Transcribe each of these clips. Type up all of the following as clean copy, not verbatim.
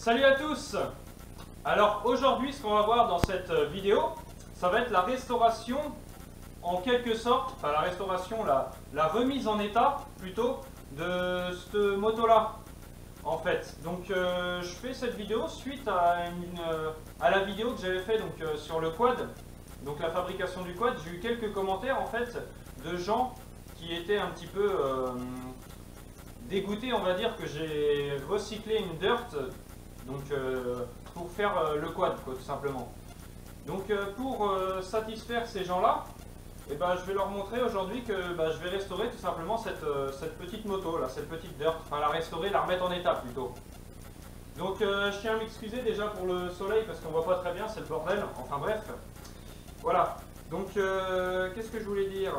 Salut à tous. Alors aujourd'hui ce qu'on va voir dans cette vidéo, ça va être la restauration en quelque sorte, enfin la restauration, la remise en état plutôt de cette moto là en fait. Donc je fais cette vidéo suite à la vidéo que j'avais fait sur le quad, donc la fabrication du quad. J'ai eu quelques commentaires en fait de gens qui étaient un petit peu dégoûtés, on va dire, que j'ai recyclé une dirt donc pour faire le quad quoi, tout simplement. Donc pour satisfaire ces gens là, et ben, je vais leur montrer aujourd'hui que je vais restaurer tout simplement cette petite moto là, cette petite dirt, enfin la restaurer, la remettre en état plutôt. Donc je tiens à m'excuser déjà pour le soleil parce qu'on voit pas très bien, c'est le bordel, enfin bref. Voilà, donc qu'est-ce que je voulais dire?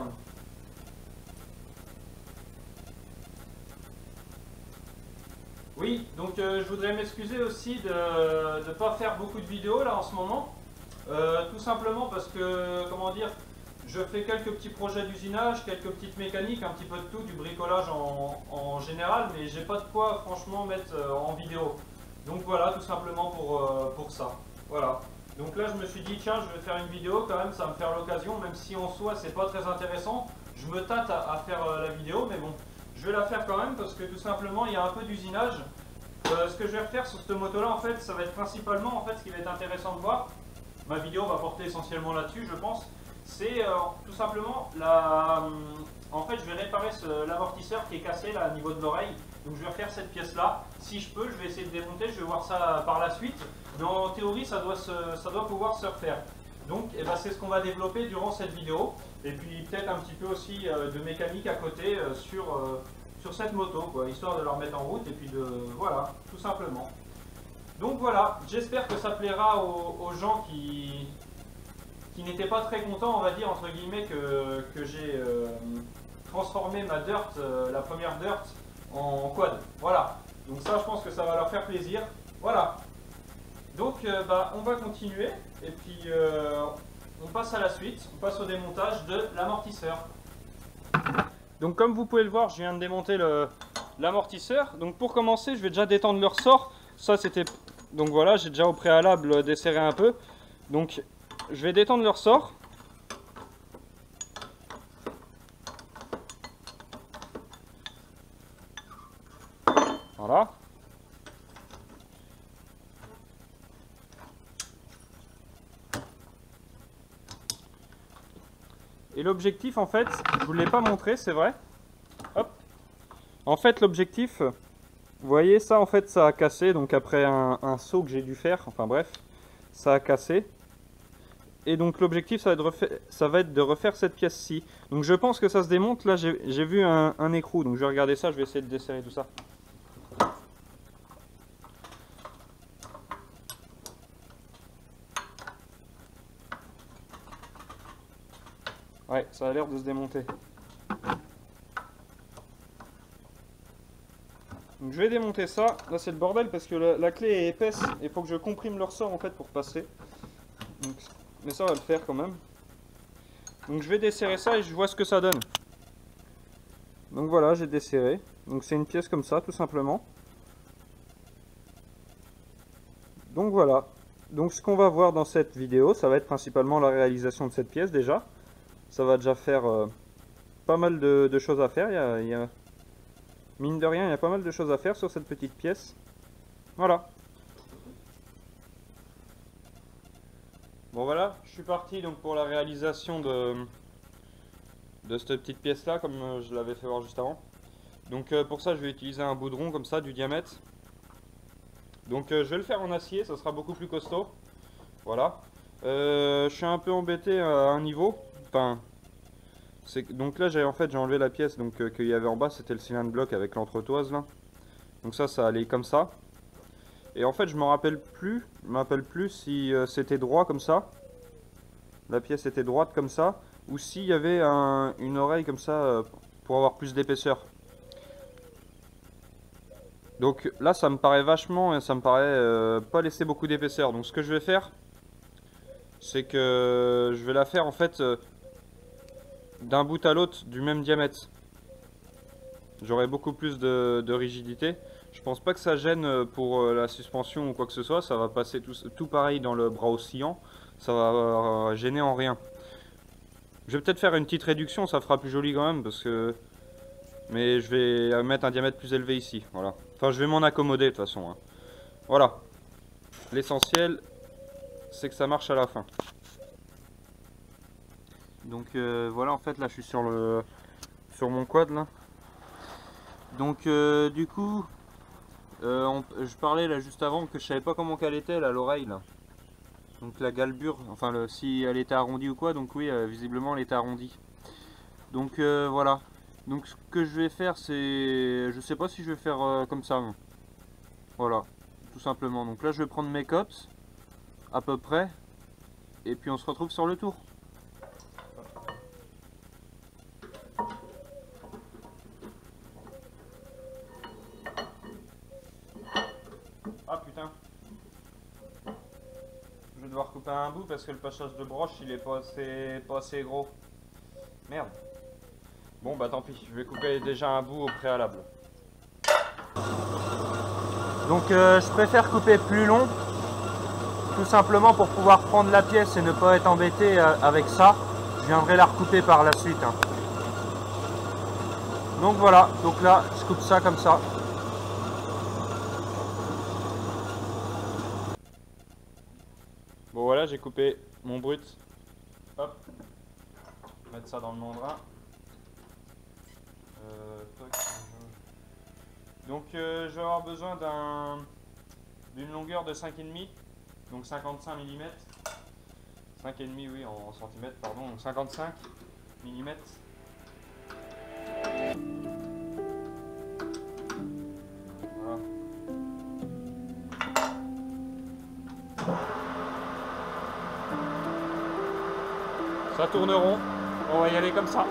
Oui, donc je voudrais m'excuser aussi de ne pas faire beaucoup de vidéos là en ce moment. Tout simplement parce que, comment dire, je fais quelques petits projets d'usinage, quelques petites mécaniques, un petit peu de tout, du bricolage en général, mais j'ai pas de quoi franchement mettre en vidéo. Donc voilà, tout simplement pour ça. Voilà. Donc là je me suis dit tiens, je vais faire une vidéo quand même, ça va me faire l'occasion, même si en soi c'est pas très intéressant. Je me tâte à faire la vidéo, mais bon, je vais la faire quand même parce que tout simplement il y a un peu d'usinage. Ce que je vais refaire sur cette moto là en fait, ça va être principalement en fait ce qui va être intéressant de voir. Ma vidéo va porter essentiellement là-dessus je pense. C'est tout simplement en fait je vais réparer l'amortisseur qui est cassé là au niveau de l'oreille. Donc je vais refaire cette pièce là. Si je peux, je vais essayer de démonter, je vais voir ça par la suite. Mais en théorie ça doit pouvoir se refaire. Donc c'est ce qu'on va développer durant cette vidéo. Et puis peut-être un petit peu aussi de mécanique à côté sur cette moto, quoi, histoire de la remettre en route et puis voilà, tout simplement. Donc voilà, j'espère que ça plaira aux gens qui n'étaient pas très contents, on va dire, entre guillemets, que j'ai transformé ma dirt, la première dirt, en quad. Voilà, donc ça je pense que ça va leur faire plaisir. Voilà, donc on va continuer et puis on passe à la suite, on passe au démontage de l'amortisseur. Donc comme vous pouvez le voir, je viens de démonter l'amortisseur. Donc pour commencer, je vais déjà détendre le ressort. Ça c'était... Donc voilà, j'ai déjà au préalable desserré un peu. Donc je vais détendre le ressort. Voilà. Et l'objectif en fait, je vous l'ai pas montré, c'est vrai. Hop. En fait l'objectif, vous voyez ça en fait ça a cassé, donc après un saut que j'ai dû faire, enfin bref, ça a cassé. Et donc l'objectif ça va être de refaire cette pièce-ci. Donc je pense que ça se démonte, là j'ai vu un écrou, donc je vais regarder ça, je vais essayer de desserrer tout ça. Ouais, ça a l'air de se démonter. Donc je vais démonter ça. Là c'est le bordel parce que la clé est épaisse et il faut que je comprime le ressort en fait pour passer. Donc, mais ça va le faire quand même. Donc je vais desserrer ça et je vois ce que ça donne. Donc voilà, j'ai desserré. Donc c'est une pièce comme ça tout simplement. Donc voilà. Donc ce qu'on va voir dans cette vidéo, ça va être principalement la réalisation de cette pièce déjà. Ça va déjà faire pas mal de choses à faire. Mine de rien, il y a pas mal de choses à faire sur cette petite pièce. Voilà. Bon voilà, je suis parti donc pour la réalisation de cette petite pièce là, comme je l'avais fait voir juste avant. Donc pour ça, je vais utiliser un boudron comme ça, du diamètre. Donc je vais le faire en acier, ça sera beaucoup plus costaud. Voilà. Je suis un peu embêté à un niveau. Enfin, donc là j'ai enlevé la pièce donc qu'il y avait en bas, c'était le cylindre bloc avec l'entretoise là. Donc ça allait comme ça. Et en fait je me rappelle plus si c'était droit comme ça. La pièce était droite comme ça, ou s'il y avait une oreille comme ça pour avoir plus d'épaisseur. Donc là ça me paraît vachement, ça me paraît pas laisser beaucoup d'épaisseur. Donc ce que je vais faire, c'est que je vais la faire en fait d'un bout à l'autre du même diamètre. J'aurai beaucoup plus de rigidité. Je pense pas que ça gêne pour la suspension ou quoi que ce soit. Ça va passer tout pareil dans le bras oscillant. Ça va gêner en rien. Je vais peut-être faire une petite réduction, ça fera plus joli quand même parce que... Mais je vais mettre un diamètre plus élevé ici, voilà. Enfin, je vais m'en accommoder de toute façon, hein. Voilà. L'essentiel, c'est que ça marche à la fin. Donc voilà, en fait, là, je suis sur mon quad, là. Donc, du coup, je parlais là juste avant que je savais pas comment qu'elle était, là, l'oreille, là. Donc la galbure, enfin, si elle était arrondie ou quoi, donc oui, visiblement, elle était arrondie. Donc voilà. Donc ce que je vais faire, c'est... Je sais pas si je vais faire comme ça. Voilà, tout simplement. Donc là, je vais prendre mes cotes, à peu près. Et puis on se retrouve sur le tour. Ah putain. Je vais devoir couper un bout parce que le passage de broche, il est pas assez gros. Merde. Bon bah tant pis, je vais couper déjà un bout au préalable. Donc je préfère couper plus long, tout simplement pour pouvoir prendre la pièce et ne pas être embêté avec ça. Je viendrai la recouper par la suite, hein. Donc voilà, donc là je coupe ça comme ça. Bon voilà, j'ai coupé mon brut. Hop, mettre ça dans le mandrin. Donc je vais avoir besoin d'une longueur de 5,5, donc 55 mm. 5,5 oui en centimètres, pardon, donc 55 mm. Voilà. Ça tourne rond, on va y aller comme ça.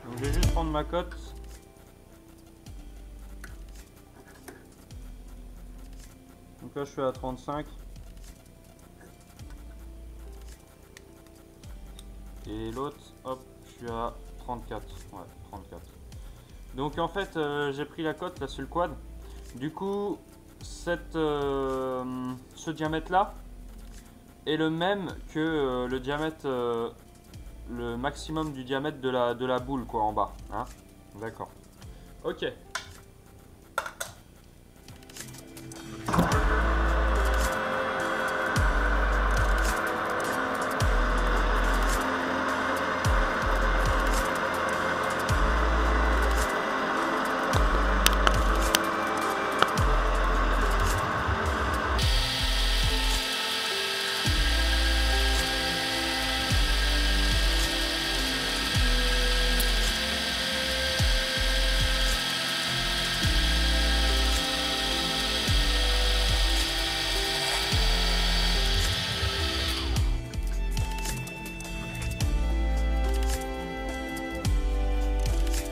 Donc je vais juste prendre ma cote. Donc là je suis à 35. Et l'autre, hop, je suis à 34. Ouais, 34. Donc en fait j'ai pris la cote là sur le quad. Du coup ce diamètre là est le même que le diamètre, le maximum du diamètre de la boule quoi en bas, hein. D'accord. Ok.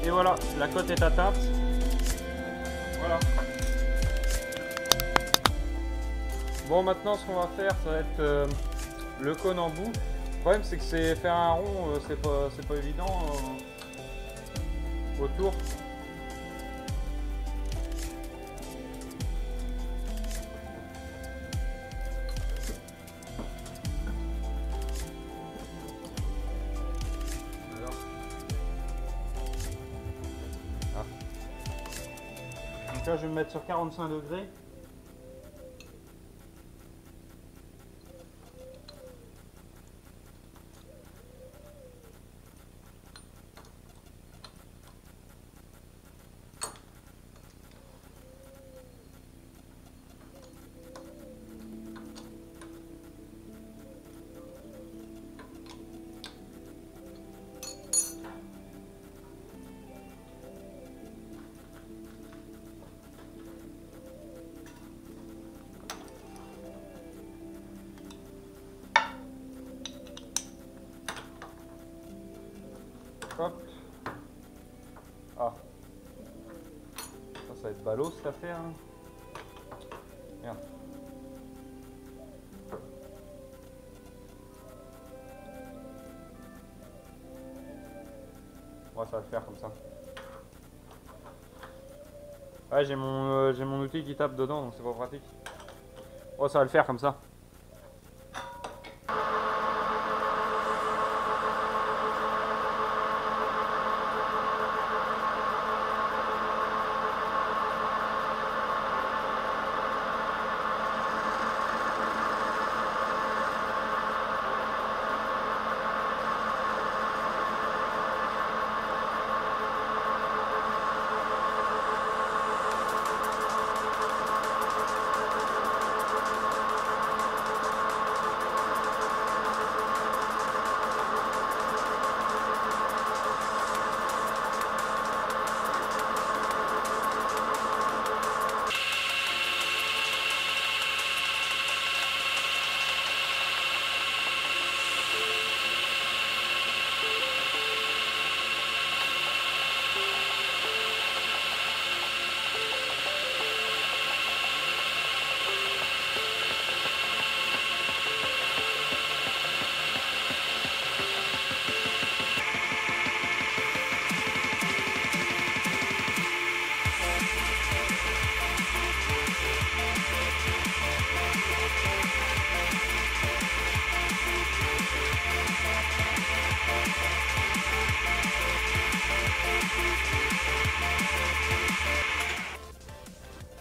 Et voilà, la cote est atteinte. Voilà. Bon, maintenant ce qu'on va faire, ça va être le cône en bout. Le problème c'est que faire un rond, c'est pas évident autour. là je vais me mettre sur 45 degrés. Hop. Ah. Ça va être ballot cette affaire. Hein. Merde. Ouais, ça va le faire comme ça. Ouais, j'ai mon outil qui tape dedans, donc c'est pas pratique. Oh, ça va le faire comme ça.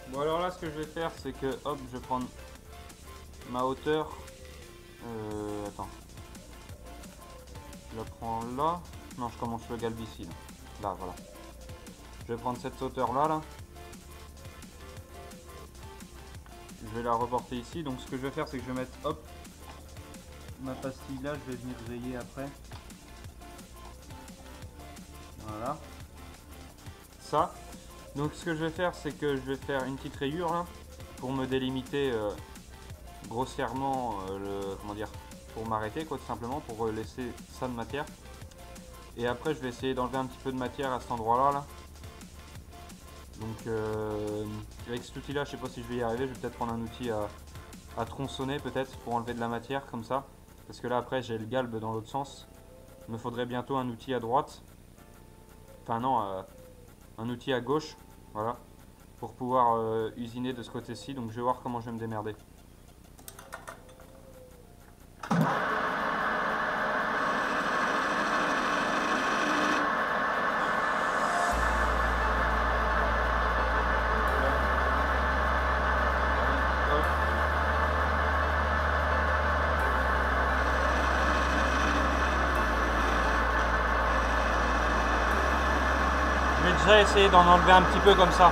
Bon alors là ce que je vais faire c'est que hop je vais prendre ma hauteur. Attends. Je la prends là. Non, je commence le galbe ici. Là, voilà. Je vais prendre cette hauteur là. Je vais la reporter ici. Donc ce que je vais faire c'est que je vais mettre hop ma pastille là. Je vais venir rayer après. Voilà. Ça. Donc ce que je vais faire c'est que je vais faire une petite rayure là, pour me délimiter grossièrement comment dire, pour m'arrêter quoi, tout simplement pour laisser ça de matière. Et après je vais essayer d'enlever un petit peu de matière à cet endroit là. Donc avec cet outil là je sais pas si je vais y arriver, je vais peut-être prendre un outil à tronçonner peut-être pour enlever de la matière comme ça, parce que là après j'ai le galbe dans l'autre sens. Il me faudrait bientôt un outil à droite, enfin non, un outil à gauche, voilà, pour pouvoir usiner de ce côté-ci. Donc je vais voir comment je vais me démerder. Je vais déjà essayer d'en enlever un petit peu comme ça.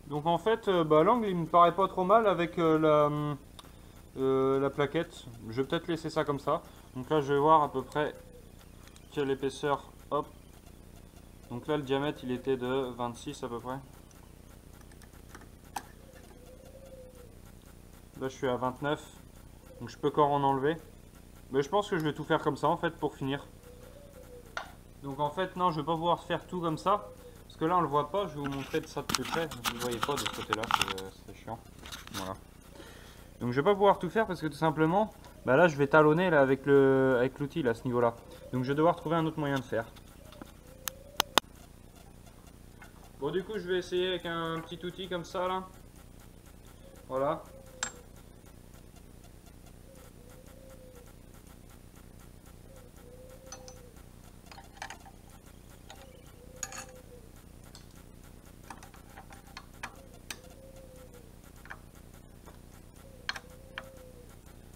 Donc en fait, l'angle il me paraît pas trop mal avec la plaquette. Je vais peut-être laisser ça comme ça. Donc là je vais voir à peu près quelle épaisseur. Hop. Donc là le diamètre il était de 26 à peu près. Là je suis à 29. Donc je peux encore en enlever. Mais je pense que je vais tout faire comme ça en fait pour finir. Donc en fait non, je vais pas pouvoir faire tout comme ça. Parce que là on le voit pas, je vais vous montrer de ça de plus près. Vous ne voyez pas de ce côté là, c'est chiant. Voilà. Donc je vais pas pouvoir tout faire parce que tout simplement, bah là je vais talonner là, avec l'outil à ce niveau là. Donc je vais devoir trouver un autre moyen de faire. Bon du coup je vais essayer avec un petit outil comme ça là. Voilà.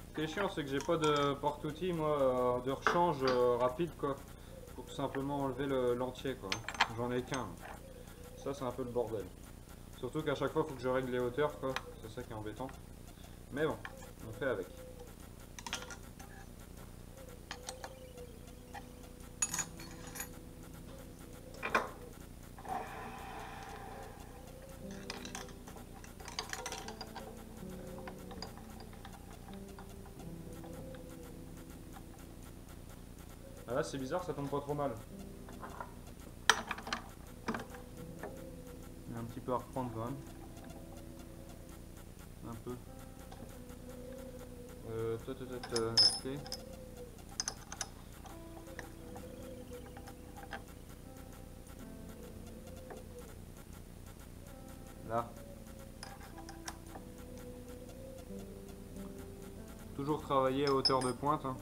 Ce qui est chiant c'est que j'ai pas de porte-outil moi de rechange rapide quoi. Pour tout simplement enlever l'entier quoi. J'en ai qu'un. Ça c'est un peu le bordel. Surtout qu'à chaque fois il faut que je règle les hauteurs quoi. C'est ça qui est embêtant. Mais bon, on fait avec. Ah là c'est bizarre, ça tombe pas trop mal. Il y a un petit peu à reprendre quand même. Un peu. Ok. Là. Toujours travailler à hauteur de pointe. Hein.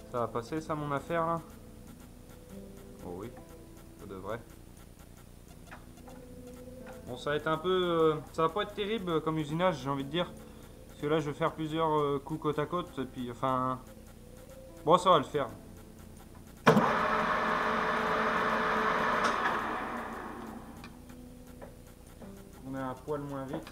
Ça va passer ça mon affaire là? Oh oui, ça devrait. Bon ça va être un peu... ça va pas être terrible comme usinage j'ai envie de dire. Parce que là je vais faire plusieurs coups côte à côte et puis enfin... Bon ça va le faire. On est un poil moins vite.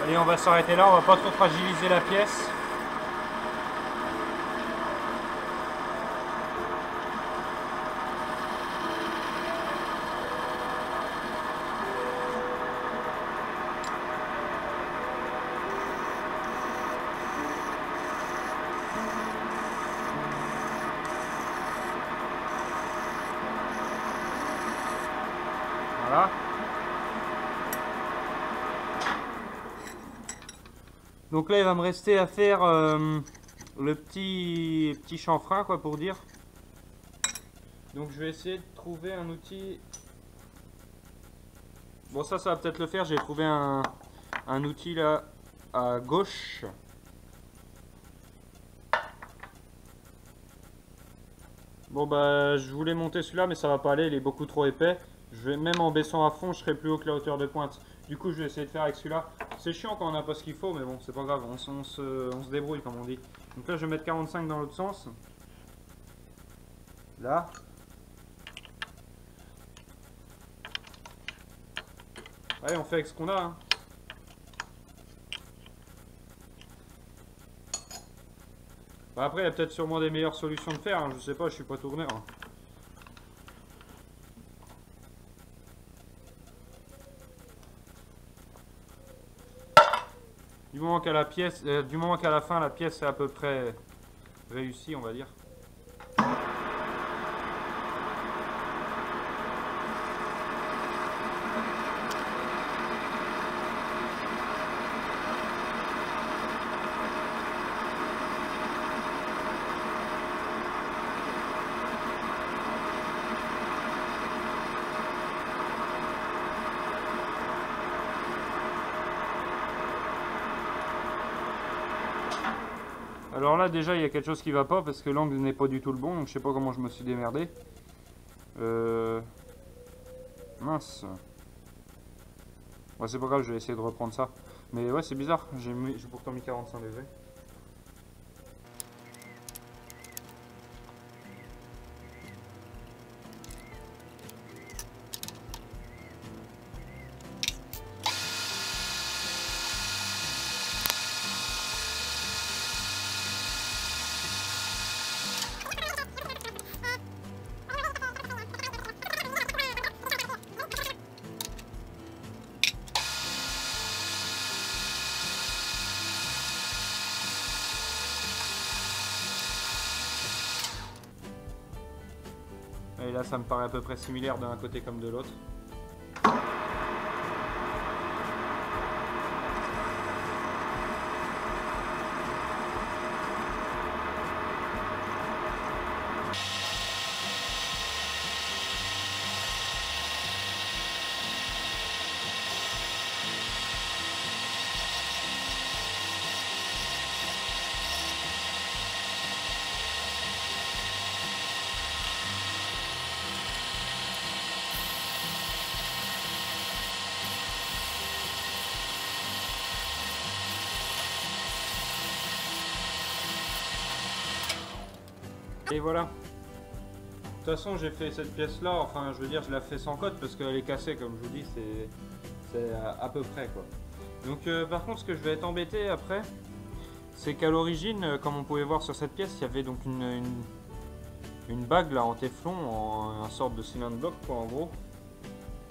Allez, on va s'arrêter là, on va pas trop fragiliser la pièce. Voilà. Donc là il va me rester à faire le petit chanfrein quoi pour dire. Donc je vais essayer de trouver un outil. Bon ça va peut-être le faire, j'ai trouvé un outil là à gauche. Bon bah je voulais monter celui-là mais ça va pas aller, il est beaucoup trop épais. Je vais même en baissant à fond, je serai plus haut que la hauteur de pointe. Du coup je vais essayer de faire avec celui-là. C'est chiant quand on n'a pas ce qu'il faut mais bon c'est pas grave, on se débrouille comme on dit. Donc là je vais mettre 45 dans l'autre sens. Là. Allez on fait avec ce qu'on a. Hein. Bah après, il y a peut-être sûrement des meilleures solutions de faire, hein. Je sais pas, je suis pas tourneur, hein. Du moment qu'à la pièce, du moment qu'à la fin la pièce est à peu près réussie, on va dire. Alors là déjà il y a quelque chose qui va pas parce que l'angle n'est pas du tout le bon, donc je sais pas comment je me suis démerdé. Mince. Ouais, c'est pas grave, je vais essayer de reprendre ça. Mais ouais, c'est bizarre, j'ai pourtant mis 45 degrés. Et là ça me paraît à peu près similaire d'un côté comme de l'autre. Et voilà. De toute façon j'ai fait cette pièce là, enfin je veux dire je la fais sans code parce qu'elle est cassée comme je vous dis, c'est à peu près quoi. Donc par contre ce que je vais être embêté après, c'est qu'à l'origine comme on pouvait voir sur cette pièce, il y avait donc une bague là en téflon, en sorte de cylindre bloc quoi en gros.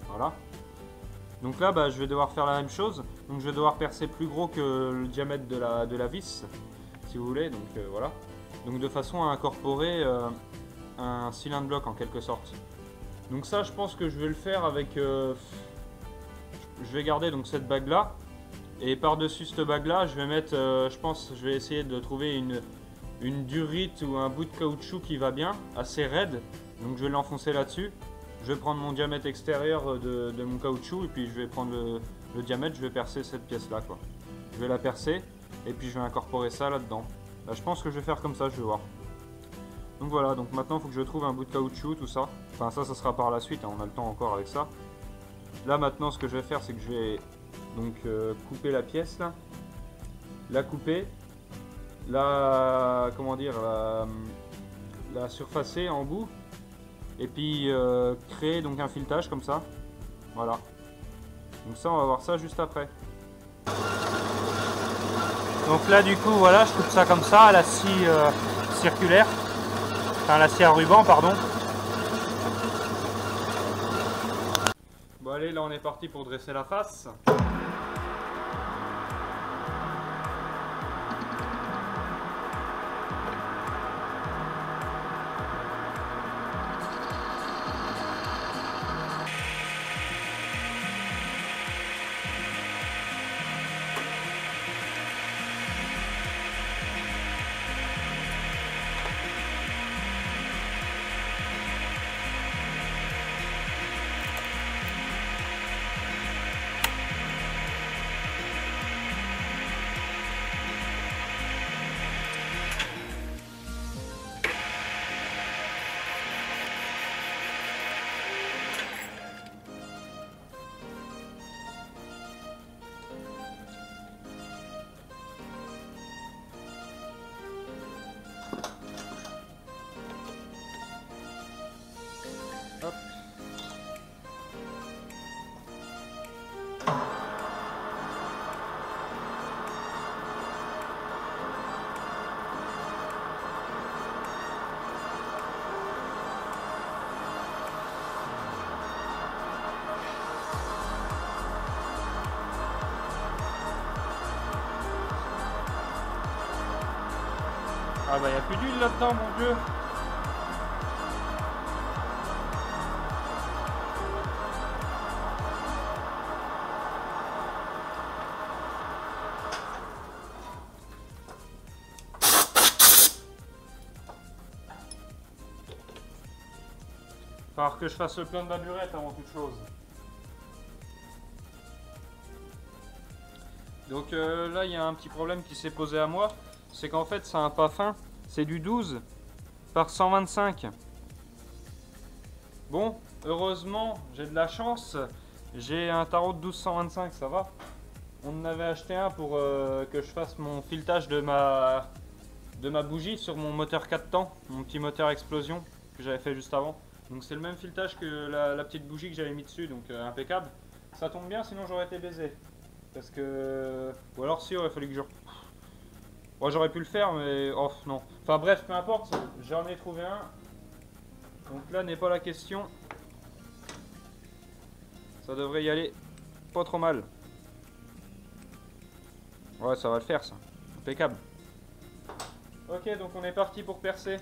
Voilà. Donc là bah, je vais devoir faire la même chose, donc je vais devoir percer plus gros que le diamètre de la vis, si vous voulez, donc voilà. Donc de façon à incorporer un cylindre bloc en quelque sorte. Donc ça je pense que je vais le faire avec... je vais garder donc cette bague là. Et par dessus cette bague là je vais mettre, je pense, je vais essayer de trouver une durite ou un bout de caoutchouc qui va bien, assez raide. Donc je vais l'enfoncer là dessus. Je vais prendre mon diamètre extérieur de mon caoutchouc et puis je vais prendre le diamètre, je vais percer cette pièce là quoi. Je vais la percer et puis je vais incorporer ça là dedans. Là, je pense que je vais faire comme ça, je vais voir. Donc voilà, donc maintenant il faut que je trouve un bout de caoutchouc, tout ça. Enfin ça sera par la suite, hein, on a le temps encore avec ça. Là maintenant ce que je vais faire c'est que je vais donc couper la pièce là. La couper. La, comment dire, la surfacer en bout. Et puis créer donc un filetage comme ça. Voilà. Donc ça on va voir ça juste après. Donc là du coup voilà, je coupe ça comme ça à la scie circulaire, enfin la scie à ruban pardon. Bon allez, là on est parti pour dresser la face. Hop. Ah bah il n'y a plus d'huile là-dedans mon dieu. Il va falloir que je fasse le plein de la burette avant toute chose. Donc là il y a un petit problème qui s'est posé à moi. C'est qu'en fait c'est un pas fin. C'est du 12 par 125. Bon, heureusement j'ai de la chance. J'ai un tarot de 1225, ça va. On en avait acheté un pour que je fasse mon filetage de ma bougie sur mon moteur 4 temps. Mon petit moteur explosion que j'avais fait juste avant. Donc c'est le même filetage que la petite bougie que j'avais mis dessus, donc impeccable. Ça tombe bien, sinon j'aurais été baisé. Parce que... Ou alors si, il aurait fallu que je... Bon, j'aurais pu le faire, mais... Oh, non. Enfin bref, peu importe, j'en ai trouvé un. Donc là n'est pas la question. Ça devrait y aller pas trop mal. Ouais, ça va le faire, ça. Impeccable. Ok, donc on est parti pour percer.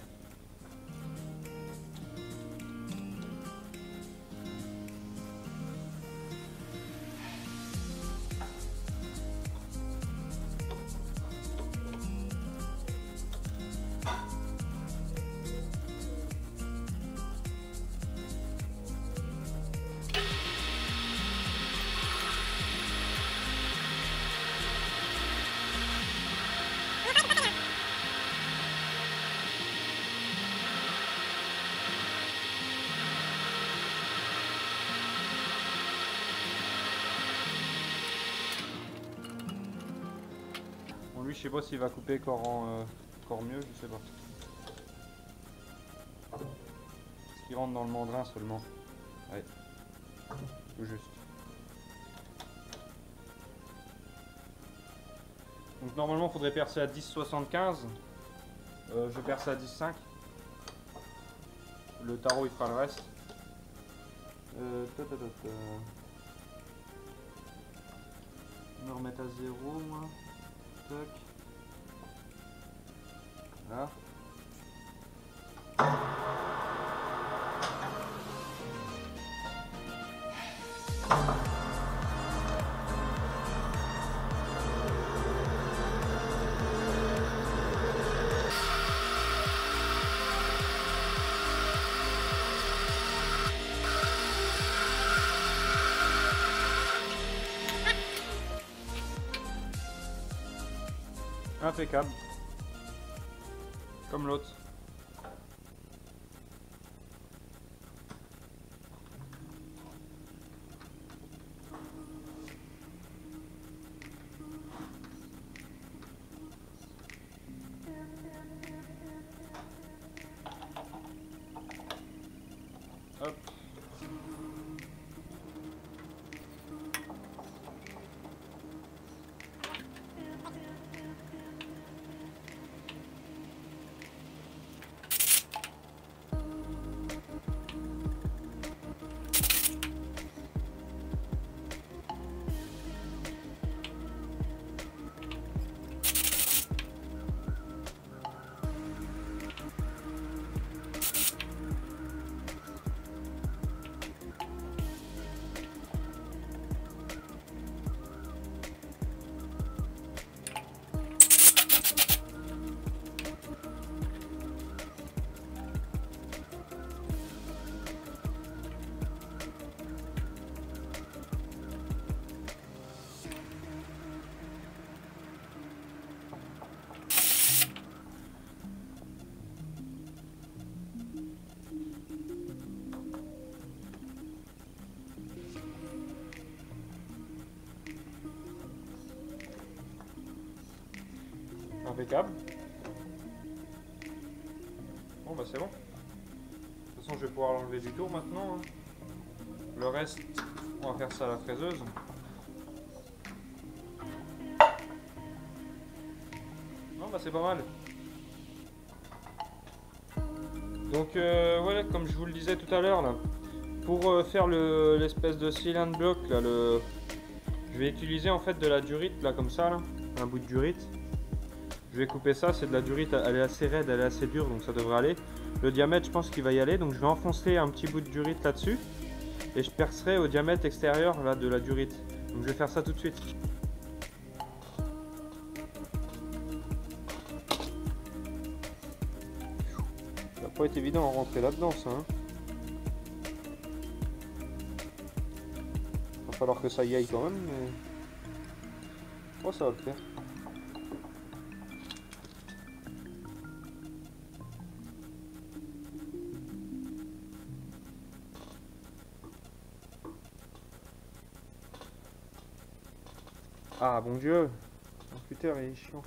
Lui, je sais pas s'il va couper encore mieux, je sais pas. Parce qu'il rentre dans le mandrin seulement. Ouais. Tout juste. Donc normalement, il faudrait percer à 10,75. Je perce à 10,5. Le tarot, il fera le reste. Je vais me remettre à 0, moi. Là. Impeccable. Comme l'autre. Hop. Impeccable. Bon bah c'est bon. De toute façon je vais pouvoir l'enlever du tour maintenant. Hein. Le reste, on va faire ça à la fraiseuse. Non bah c'est pas mal. Donc voilà, comme je vous le disais tout à l'heure là, pour faire l'espèce de cylindre bloc là, je vais utiliser en fait de la durite là comme ça là, un bout de durite. Je vais couper ça, c'est de la durite, elle est assez raide, elle est assez dure, donc ça devrait aller. Le diamètre, je pense qu'il va y aller, donc je vais enfoncer un petit bout de durite là-dessus. Et je percerai au diamètre extérieur là, de la durite. Donc je vais faire ça tout de suite. Ça va pas être évident à rentrer là-dedans, ça. Hein. Va falloir que ça y aille quand même, mais... Oh, ça va le faire. Ah bon Dieu, oh, putain, il est chiant.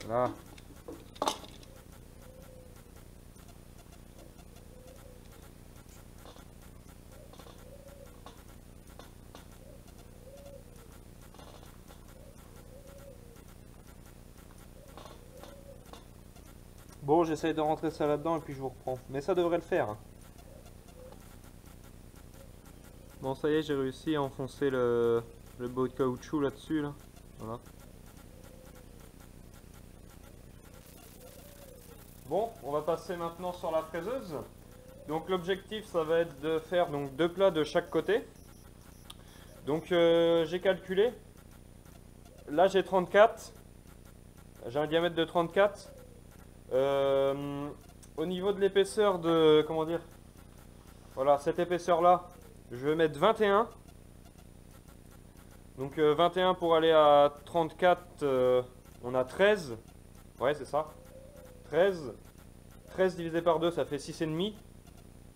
Là. Bon, j'essaye de rentrer ça là-dedans et puis je vous reprends. Mais ça devrait le faire. Bon, ça y est, j'ai réussi à enfoncer le bout de caoutchouc là-dessus. Là. Voilà. Bon, on va passer maintenant sur la fraiseuse. Donc l'objectif, ça va être de faire donc 2 plats de chaque côté. Donc j'ai calculé. Là, j'ai 34. J'ai un diamètre de 34. Au niveau de l'épaisseur de... Comment dire? Voilà, cette épaisseur-là. Je vais mettre 21. Donc 21 pour aller à 34, on a 13. Ouais, c'est ça. 13. 13 divisé par 2, ça fait 6,5.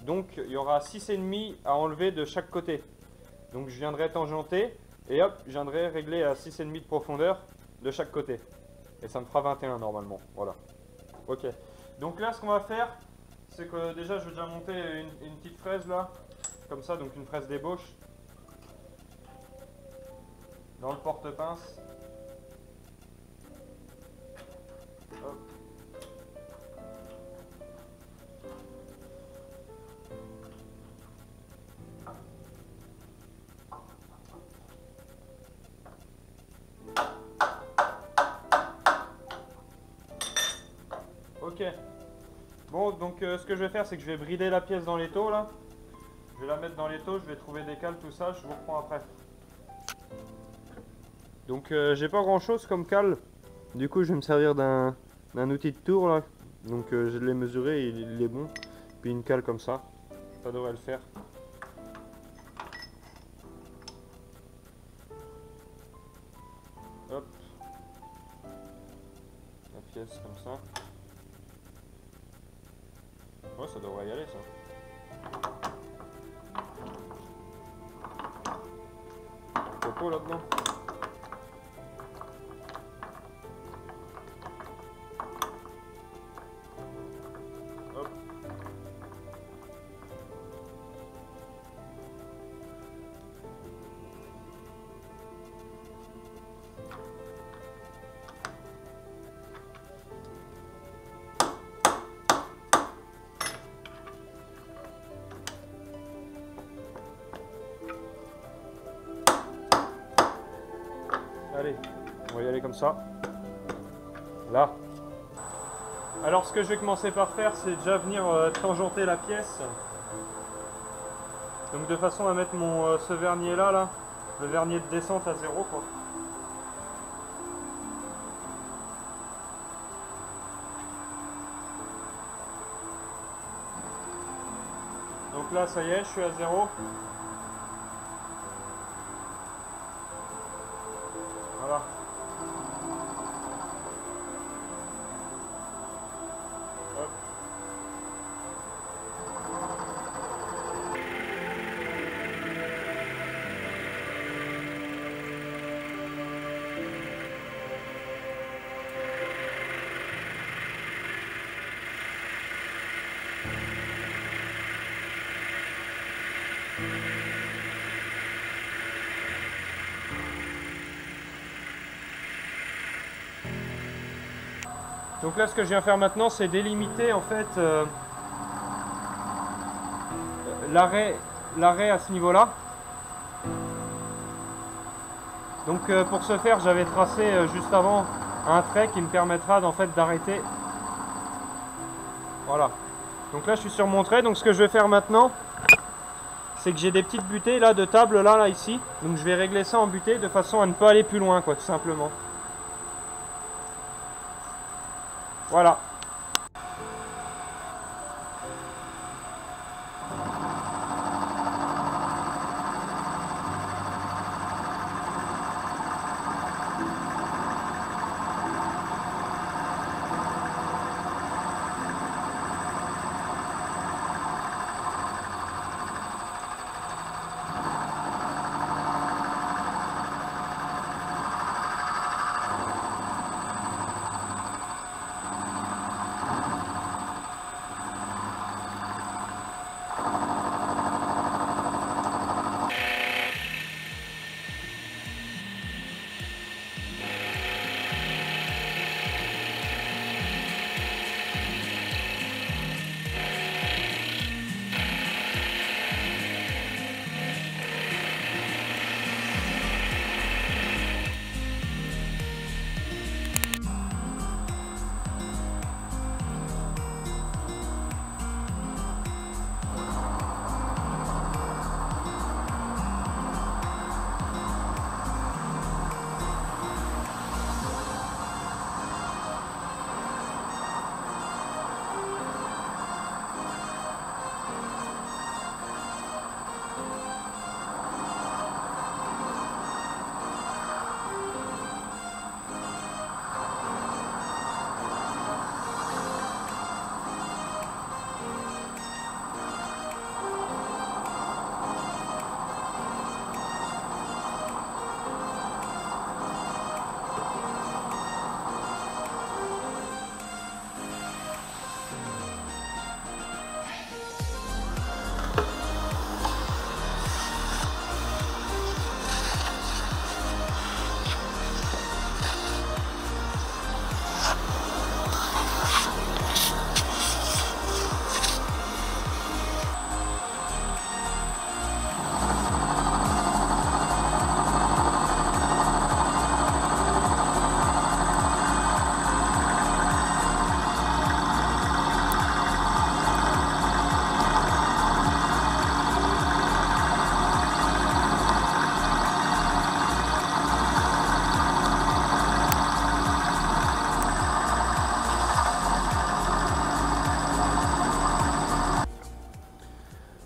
Donc il y aura 6,5 à enlever de chaque côté. Donc je viendrai tangenter et hop, je viendrai régler à 6,5 de profondeur de chaque côté. Et ça me fera 21 normalement. Voilà. Ok. Donc là, ce qu'on va faire, c'est que déjà, je vais déjà monter une petite fraise là. Comme ça, donc une fraise d'ébauche dans le porte-pince. Ok. Bon, donc ce que je vais faire, c'est que je vais brider la pièce dans l'étau là. Je vais la mettre dans l'étau, je vais trouver des cales, tout ça, je vous reprends après. Donc j'ai pas grand chose comme cale. Du coup je vais me servir d'un outil de tour là. Donc je l'ai mesuré, il est bon. Puis une cale comme ça devrait le faire. Hop. La pièce comme ça. Ouais, ça devrait y aller ça. Coco là-dedans. Hop. Allez, on va y aller comme ça. Là. Alors ce que je vais commencer par faire, c'est déjà venir tangenter la pièce. Donc de façon à mettre ce vernier là, le vernier de descente à 0 quoi. Donc là ça y est, je suis à 0. Voilà. Hop. Donc là ce que je viens faire maintenant c'est délimiter en fait l'arrêt à ce niveau là. Donc pour ce faire, j'avais tracé juste avant un trait qui me permettra en fait d'arrêter. Voilà. Donc là je suis sur mon trait, donc ce que je vais faire maintenant, c'est que j'ai des petites butées là de table là ici. Donc je vais régler ça en butée de façon à ne pas aller plus loin quoi, tout simplement. Voilà.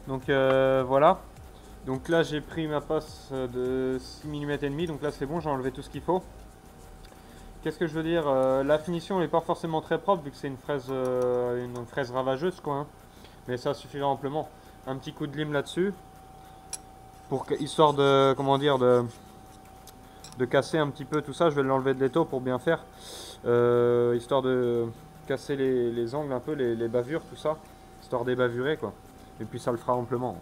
Donc voilà, donc là j'ai pris ma passe de 6 mm et demi, donc là c'est bon, j'ai enlevé tout ce qu'il faut. Qu'est-ce que je veux dire, la finition n'est pas forcément très propre vu que c'est une fraise ravageuse quoi, hein. Mais ça suffira amplement. Un petit coup de lime là-dessus, histoire de, comment dire, de casser un petit peu tout ça. Je vais l'enlever de l'étau pour bien faire, histoire de casser les angles un peu, les bavures, tout ça, histoire d'ébavurer quoi. Et puis ça le fera amplement.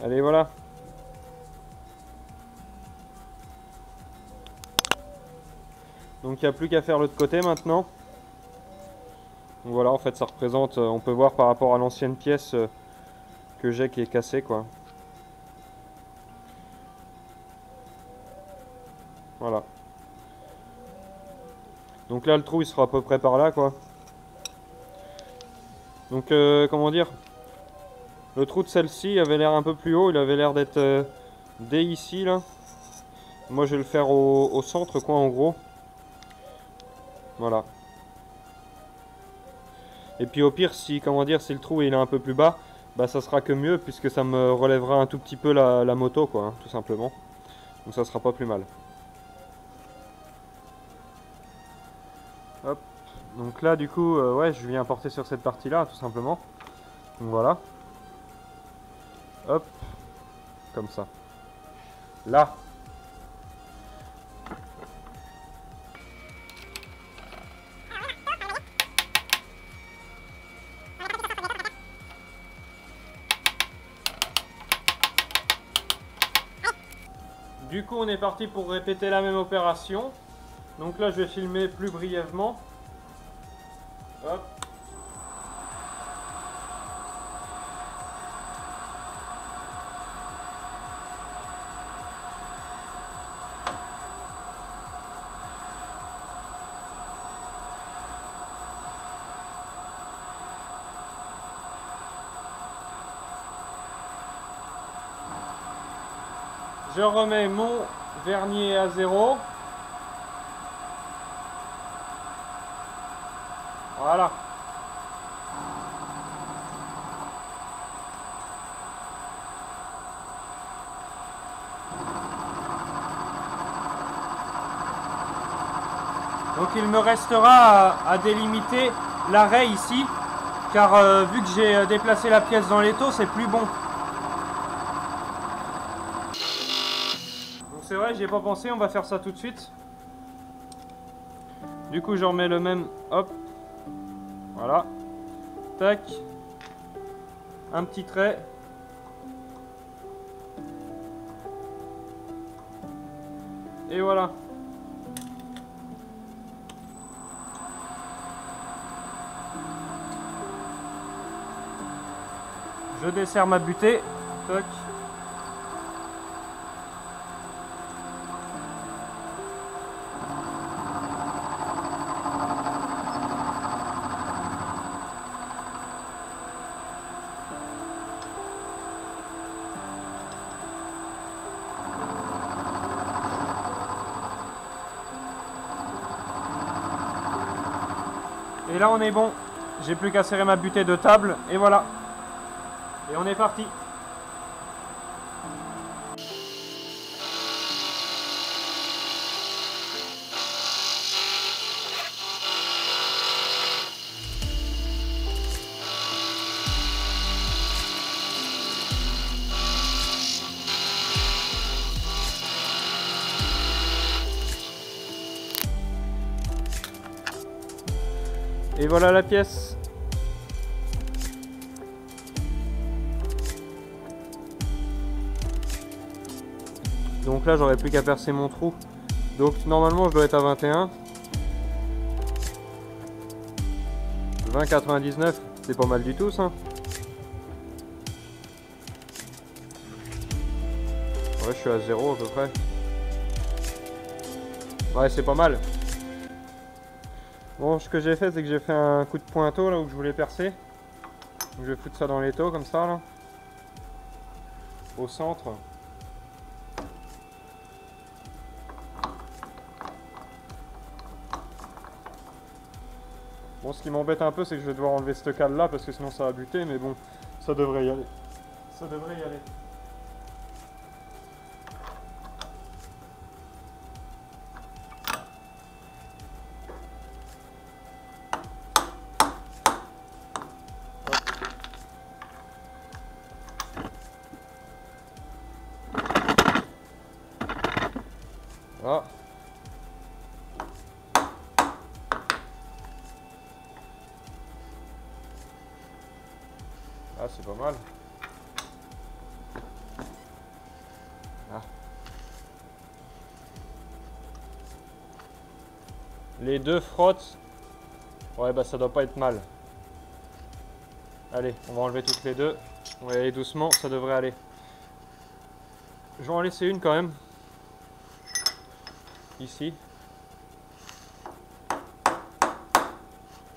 Allez, voilà. Donc il n'y a plus qu'à faire l'autre côté maintenant. Donc voilà, en fait ça représente, on peut voir par rapport à l'ancienne pièce que j'ai qui est cassée quoi. Voilà. Donc là le trou il sera à peu près par là quoi. Donc comment dire, le trou de celle-ci avait l'air un peu plus haut, il avait l'air d'être dès ici là. Moi je vais le faire au centre quoi en gros. Voilà. Et puis au pire, si comment dire, si le trou il est un peu plus bas, bah ça sera que mieux puisque ça me relèvera un tout petit peu la moto quoi, hein, tout simplement. Donc ça sera pas plus mal. Hop. Donc là du coup, ouais, je viens porter sur cette partie là, tout simplement. Donc voilà. Hop. Comme ça. Là. Du coup on est parti pour répéter la même opération. Donc là je vais filmer plus brièvement. Hop. Je remets mon vernier à 0. Voilà. Donc il me restera à délimiter l'arrêt ici, car vu que j'ai déplacé la pièce dans l'étau, c'est plus bon. Donc c'est vrai, j'y ai pas pensé, on va faire ça tout de suite. Du coup je remets le même, hop, voilà, tac, un petit trait. Et voilà. Je desserre ma butée. Toc. Et là on est bon. J'ai plus qu'à serrer ma butée de table et voilà. Et on est parti. Et voilà la pièce. Donc là j'aurais plus qu'à percer mon trou. Donc normalement je dois être à 21. 20,99, c'est pas mal du tout ça. Ouais, je suis à 0 à peu près. Ouais, c'est pas mal. Bon, ce que j'ai fait, c'est que j'ai fait un coup de pointeau là où je voulais percer. Donc, je vais foutre ça dans l'étau comme ça là. Au centre. Bon, ce qui m'embête un peu, c'est que je vais devoir enlever cette cale là parce que sinon ça va buter, mais bon, ça devrait y aller. Ça devrait y aller. Voilà. Ah, c'est pas mal. Ah. Les deux frottent. Ouais, bah ça doit pas être mal. Allez, on va enlever toutes les deux. On va y aller doucement, ça devrait aller. Je vais en laisser une quand même. Ici.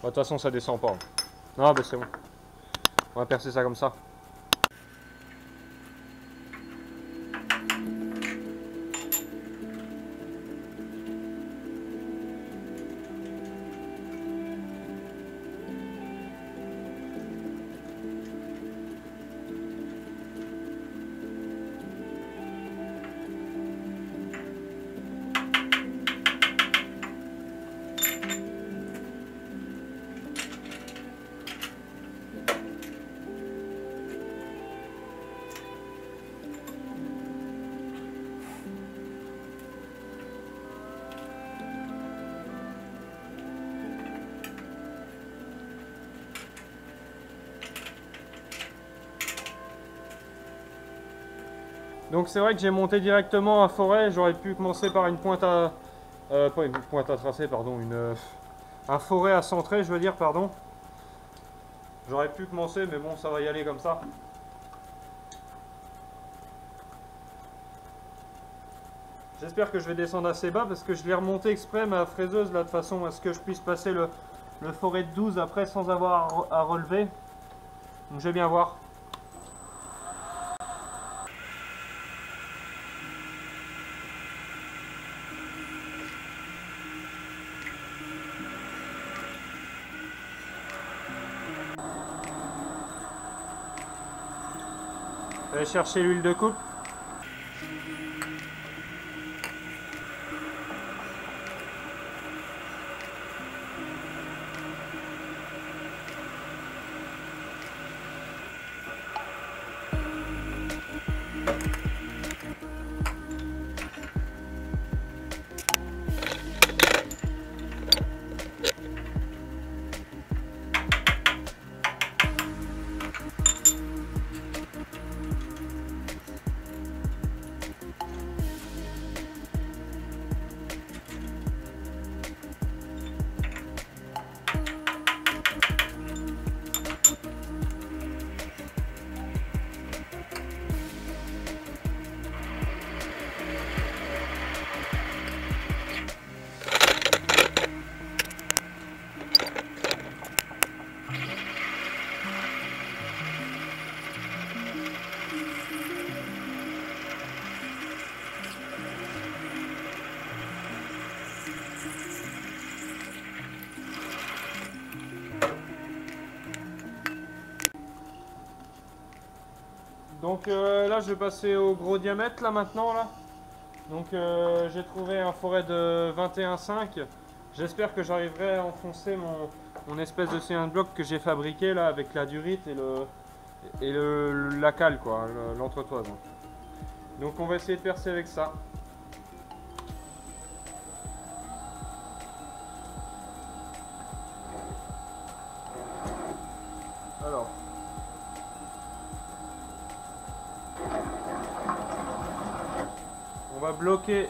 De toute façon, ça descend pas. Non, bah c'est bon. On va percer ça comme ça. Donc c'est vrai que j'ai monté directement un forêt, j'aurais pu commencer par une pointe à... pas une pointe à tracer, pardon, un forêt à centrer, je veux dire, pardon. J'aurais pu commencer, mais bon, ça va y aller comme ça. J'espère que je vais descendre assez bas parce que je l'ai remonté exprès ma fraiseuse là de façon à ce que je puisse passer le forêt de 12 après sans avoir à relever. Donc je vais bien voir. Je vais chercher l'huile de coupe. Donc là je vais passer au gros diamètre là maintenant là. Donc j'ai trouvé un forêt de 21,5. J'espère que j'arriverai à enfoncer mon espèce de cylindre bloc que j'ai fabriqué là avec la durite et la cale quoi, l'entretoise. Donc on va essayer de percer avec ça. Alors. On va bloquer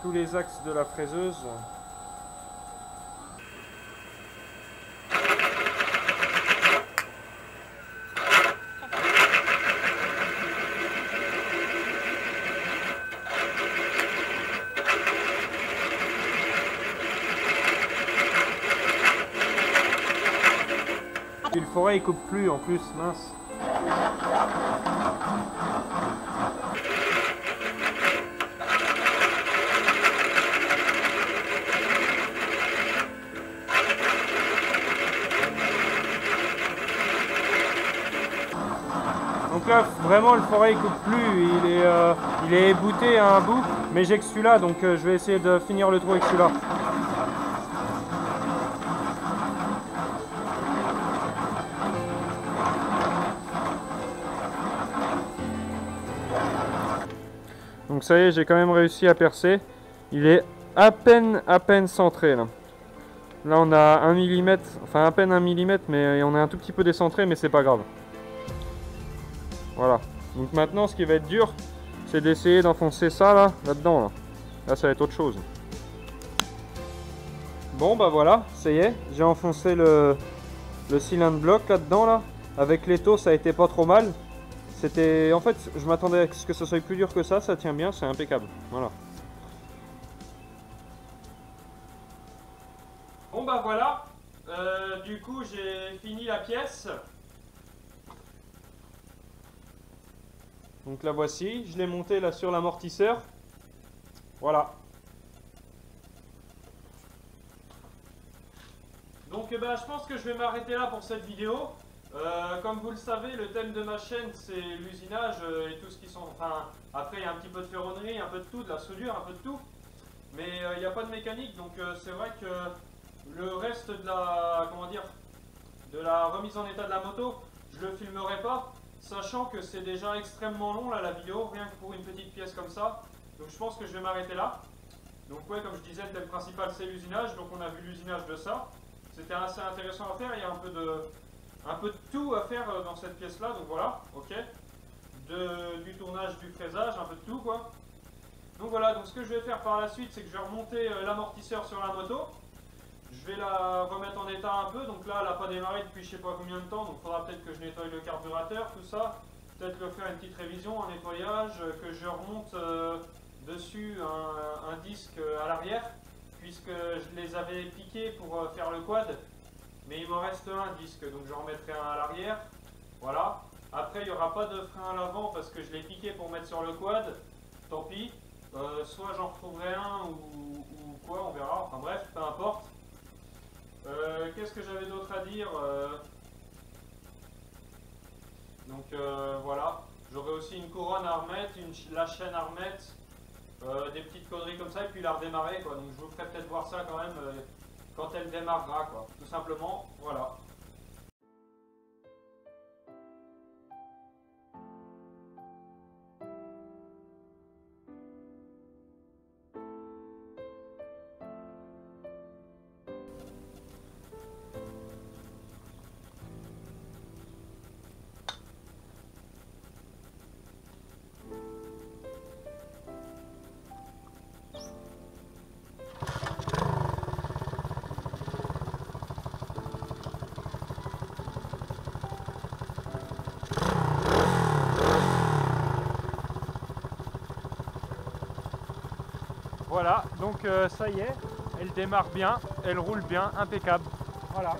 tous les axes de la fraiseuse. Et le forêt il coupe plus en plus, mince. Donc là vraiment le forêt il coupe plus, il est ébouté à un bout, mais j'ai que celui-là donc je vais essayer de finir le trou avec celui-là. Donc ça y est, j'ai quand même réussi à percer. Il est à peine centré là. Là on a 1 mm, enfin à peine 1 mm, mais on est un tout petit peu décentré, mais c'est pas grave. Voilà. Donc maintenant ce qui va être dur, c'est d'essayer d'enfoncer ça là-dedans. Là ça va être autre chose. Bon bah voilà, ça y est, j'ai enfoncé le cylindre bloc là-dedans là. Avec l'étau ça a été pas trop mal. C'était, en fait, je m'attendais à ce que ça soit plus dur que ça tient bien, c'est impeccable. Voilà. Bon bah voilà, du coup j'ai fini la pièce. Donc la voici, je l'ai montée là sur l'amortisseur. Voilà. Donc je pense que je vais m'arrêter là pour cette vidéo. Comme vous le savez, le thème de ma chaîne c'est l'usinage et tout ce qui sont... Enfin, après il y a un petit peu de ferronnerie, un peu de tout, de la soudure, un peu de tout. Mais il n'y a pas de mécanique, donc c'est vrai que le reste de la... Comment dire, de la remise en état de la moto, je le filmerai pas, sachant que c'est déjà extrêmement long là la vidéo, rien que pour une petite pièce comme ça. Donc je pense que je vais m'arrêter là. Donc ouais, comme je disais, le thème principal c'est l'usinage, donc on a vu l'usinage de ça. C'était assez intéressant à faire, il y a un peu de tout à faire dans cette pièce là, donc voilà, ok. du tournage, du fraisage, un peu de tout quoi. Donc voilà, donc ce que je vais faire par la suite, c'est que je vais remonter l'amortisseur sur la moto. Je vais la remettre en état un peu, donc là elle n'a pas démarré depuis je sais pas combien de temps, donc il faudra peut-être que je nettoie le carburateur, tout ça. Peut-être le faire une petite révision, un nettoyage, que je remonte dessus un disque à l'arrière, puisque je les avais piqués pour faire le quad, mais il m'en reste un disque, donc je remettrai un à l'arrière. Voilà. Après il n'y aura pas de frein à l'avant parce que je l'ai piqué pour mettre sur le quad, tant pis. Soit j'en retrouverai un ou quoi, on verra, enfin bref, peu importe. Qu'est-ce que j'avais d'autre à dire Donc voilà, j'aurai aussi une couronne à remettre, la chaîne à remettre, des petites conneries comme ça, et puis la redémarrer quoi. Donc je vous ferai peut-être voir ça quand même quand elle démarrera quoi, tout simplement, voilà. Voilà, donc ça y est, elle démarre bien, elle roule bien, impeccable. Voilà.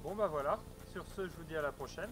Bon bah voilà, sur ce je vous dis à la prochaine.